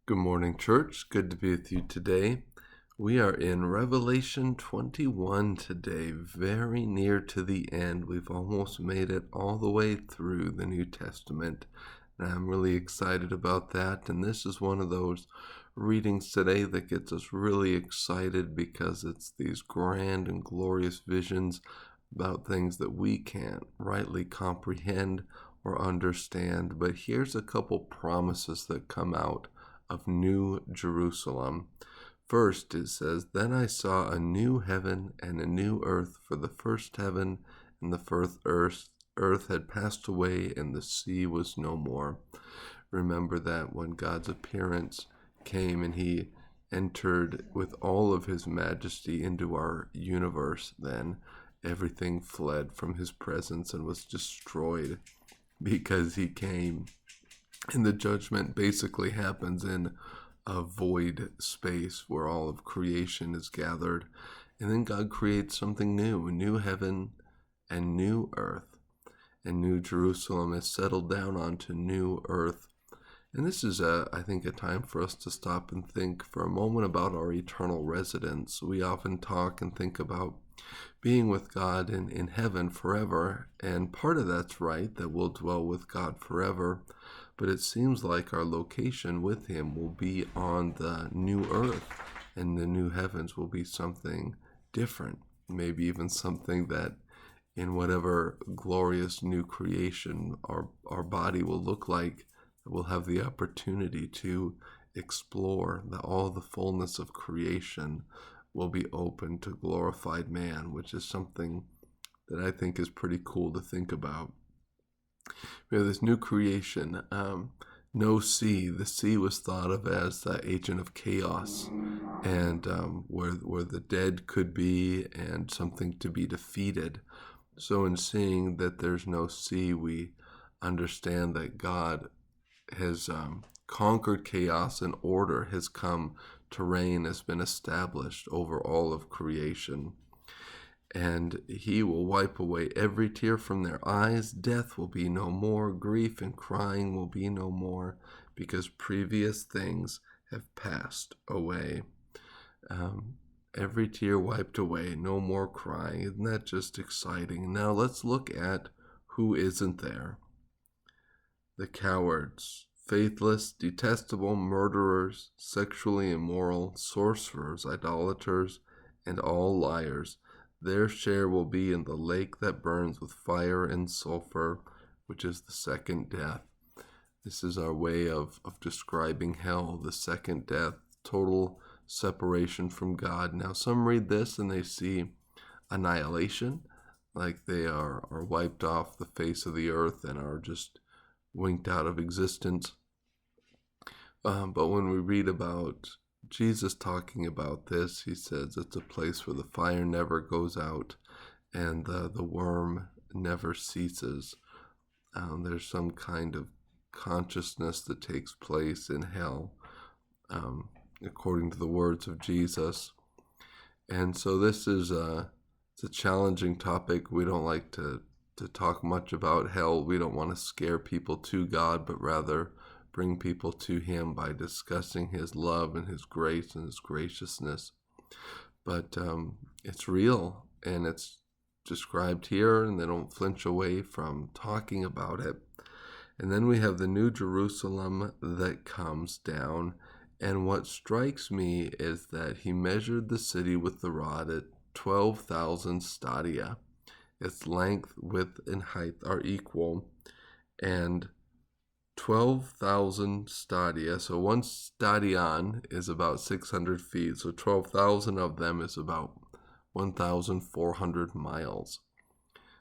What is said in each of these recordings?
Good morning, church. Good to be with you today. We are in Revelation 21 today, very near to the end. We've almost made it all the way through the New Testament, and I'm really excited about that. And this is one of those readings today that gets us really excited because it's these grand and glorious visions about things that we can't rightly comprehend or understand. But here's a couple promises that come out of New Jerusalem. First, it says, "Then I saw a new heaven and a new earth, for the first heaven and the first earth had passed away, and the sea was no more." Remember that when God's appearance came and he entered with all of his majesty into our universe, then everything fled from his presence and was destroyed because he came. And the judgment basically happens in a void space where all of creation is gathered. And then God creates something new, a new heaven and new earth. And New Jerusalem is settled down onto new earth. And this is, I think, a time for us to stop and think for a moment about our eternal residence. We often talk and think about being with God in heaven forever. And part of that's right, that we'll dwell with God forever. But it seems like our location with him will be on the new earth, and the new heavens will be something different, maybe even something that in whatever glorious new creation our body will look like, we'll have the opportunity to explore. All the fullness of creation will be open to glorified man, which is something that I think is pretty cool to think about. We have this new creation, no sea. The sea was thought of as the agent of chaos, and where the dead could be and something to be defeated. So in seeing that there's no sea, we understand that God has conquered chaos, and order has come to reign, has been established over all of creation. And he will wipe away every tear from their eyes. Death will be no more. Grief and crying will be no more, because previous things have passed away. Every tear wiped away. No more crying. Isn't that just exciting? Now let's look at who isn't there. The cowards, faithless, detestable, murderers, sexually immoral, sorcerers, idolaters, and all liars. Their share will be in the lake that burns with fire and sulfur, which is the second death. This is our way of describing hell, the second death, total separation from God. Now, some read this and they see annihilation, like they are wiped off the face of the earth and are just winked out of existence. But when we read about Jesus talking about this, he says it's a place where the fire never goes out and the worm never ceases. There's some kind of consciousness that takes place in hell, according to the words of Jesus. And so this is it's a challenging topic. We don't like to talk much about hell. We don't want to scare people to God, but rather bring people to him by discussing his love and his grace and his graciousness. But it's real, and it's described here, and they don't flinch away from talking about it. And then we have the New Jerusalem that comes down, and what strikes me is that he measured the city with the rod at 12,000 stadia. Its length, width, and height are equal, and 12,000 stadia, so one stadion is about 600 feet, so 12,000 of them is about 1,400 miles.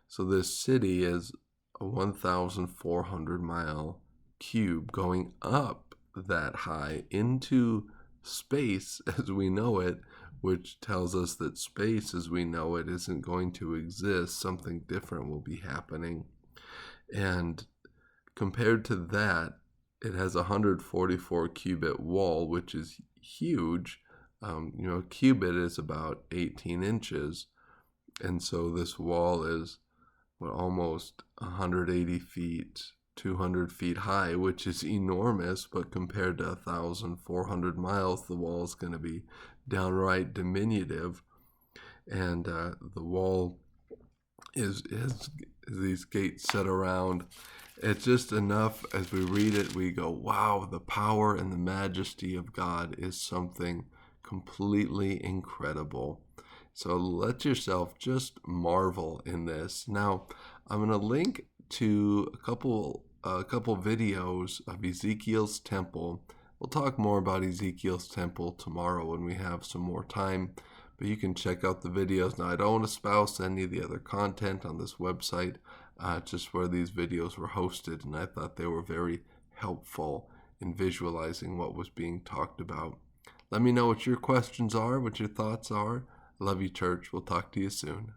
So this city is a 1,400 mile cube going up that high into space as we know it, which tells us that space as we know it isn't going to exist. Something different will be happening. And compared to that, it has a 144 cubit wall, which is huge. A cubit is about 18 inches. And so this wall is almost 180 feet 200 feet high, which is enormous, but compared to 1,400 miles, the wall is going to be downright diminutive. And the wall is these gates set around. It's just enough. As we read it, we go, wow, the power and the majesty of God is something completely incredible. So let yourself just marvel in this. Now, I'm going to link to a couple videos of Ezekiel's temple. We'll talk more about Ezekiel's temple tomorrow when we have some more time, but you can check out the videos. Now, I don't want to espouse any of the other content on this website, just where these videos were hosted, and I thought they were very helpful in visualizing what was being talked about. Let me know what your questions are, what your thoughts are. Love you, church. We'll talk to you soon.